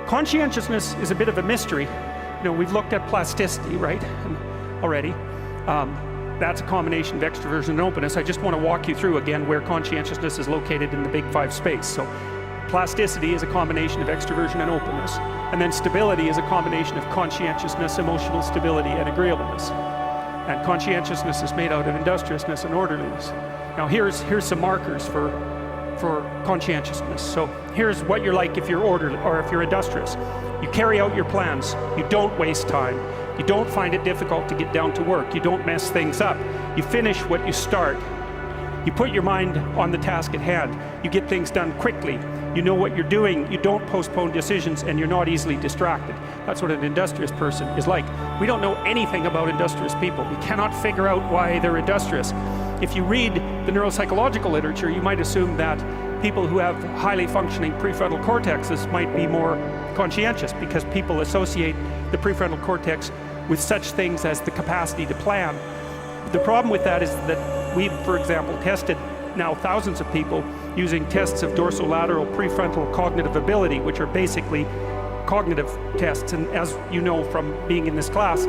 Conscientiousness is a bit of a mystery. You know, we've looked at plasticity, right, already. That's a combination of extroversion and openness. I just want to walk you through again where conscientiousness is located in the big five space. So plasticity is a combination of extroversion and openness. And then stability is a combination of conscientiousness, emotional stability, and agreeableness. And conscientiousness is made out of industriousness and orderliness. Now here's some markers for conscientiousness. So here's what you're like if you're orderly or if you're industrious. You carry out your plans. You don't waste time. You don't find it difficult to get down to work. You don't mess things up. You finish what you start. You put your mind on the task at hand. You get things done quickly. You know what you're doing. You don't postpone decisions, and you're not easily distracted. That's what an industrious person is like. We don't know anything about industrious people. We cannot figure out why they're industrious. If you read the neuropsychological literature, you might assume that people who have highly functioning prefrontal cortexes might be more conscientious, because people associate the prefrontal cortex with such things as the capacity to plan. The problem with that is that we've, for example, tested now thousands of people using tests of dorsolateral prefrontal cognitive ability, which are basically cognitive tests. And as you know from being in this class,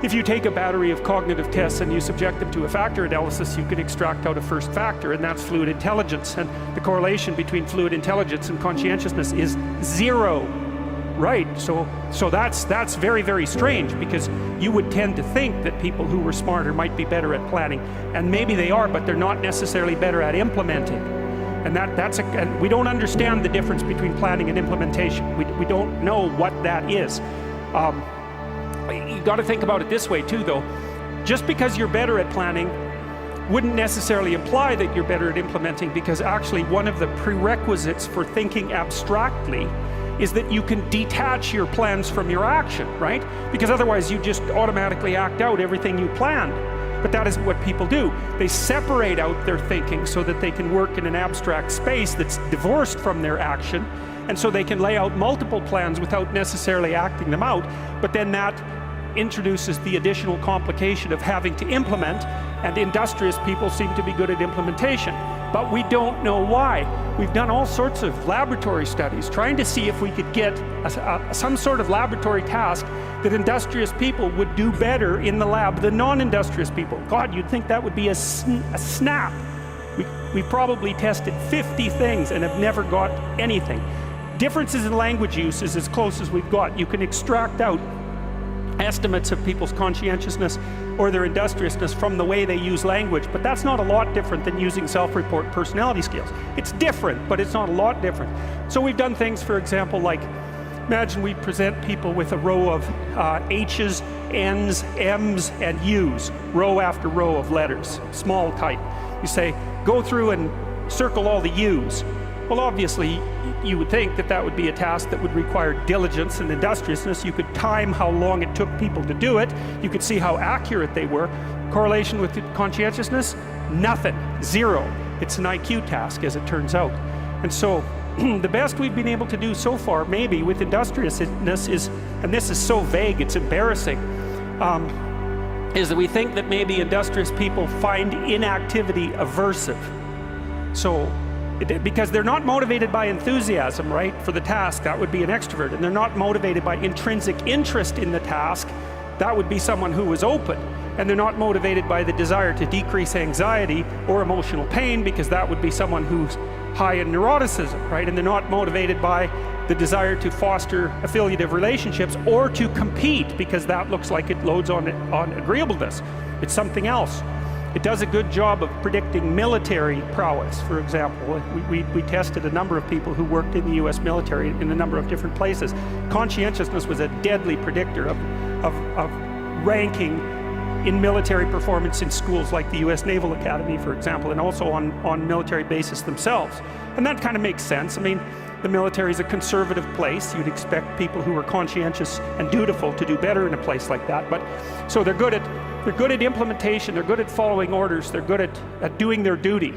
if you take a battery of cognitive tests and you subject them to a factor analysis, you can extract out a first factor, and that's fluid intelligence. And the correlation between fluid intelligence and conscientiousness is 0. Right, so that's very, very strange, because you would tend to think that people who were smarter might be better at planning, and maybe they are, but they're not necessarily better at implementing. And and we don't understand the difference between planning and implementation. We don't know what that is. You got to think about it this way too, though. Just because you're better at planning wouldn't necessarily imply that you're better at implementing, because actually one of the prerequisites for thinking abstractly is that you can detach your plans from your action, right? Because otherwise you just automatically act out everything you planned. But that is what people do. They separate out their thinking so that they can work in an abstract space that's divorced from their action, and so they can lay out multiple plans without necessarily acting them out. But then that introduces the additional complication of having to implement, and industrious people seem to be good at implementation. But we don't know why. We've done all sorts of laboratory studies trying to see if we could get some sort of laboratory task that industrious people would do better in the lab than non-industrious people. God, you'd think that would be a snap. We probably tested 50 things and have never got anything. Differences in language use is as close as we've got. You can extract out estimates of people's conscientiousness or their industriousness from the way they use language, but that's not a lot different than using self-report personality scales. It's different, but it's not a lot different. So we've done things, for example, like imagine we present people with a row of H's, N's, M's, and U's, row after row of letters, small type. You say, go through and circle all the U's. Well, obviously, you would think that that would be a task that would require diligence and industriousness. You could time how long it took people to do it. You could see how accurate they were. Correlation with conscientiousness? Nothing. 0. It's an IQ task, as it turns out. And so, the best we've been able to do so far, maybe, with industriousness is, and this is so vague, it's embarrassing, is that we think that maybe industrious people find inactivity aversive. So, because they're not motivated by enthusiasm, right, for the task, that would be an extrovert, and they're not motivated by intrinsic interest in the task, that would be someone who is open, and they're not motivated by the desire to decrease anxiety or emotional pain, because that would be someone who's high in neuroticism, right, and they're not motivated by the desire to foster affiliative relationships or to compete, because that looks like it loads on agreeableness. It's something else. It does a good job of predicting military prowess, for example. We tested a number of people who worked in the US military in a number of different places. Conscientiousness was a deadly predictor of ranking in military performance in schools like the US Naval Academy, for example, and also on military bases themselves. And that kind of makes sense. I mean, the military is a conservative place. You'd expect people who are conscientious and dutiful to do better in a place like that. But so they're good at implementation, they're good at following orders, they're good at doing their duty.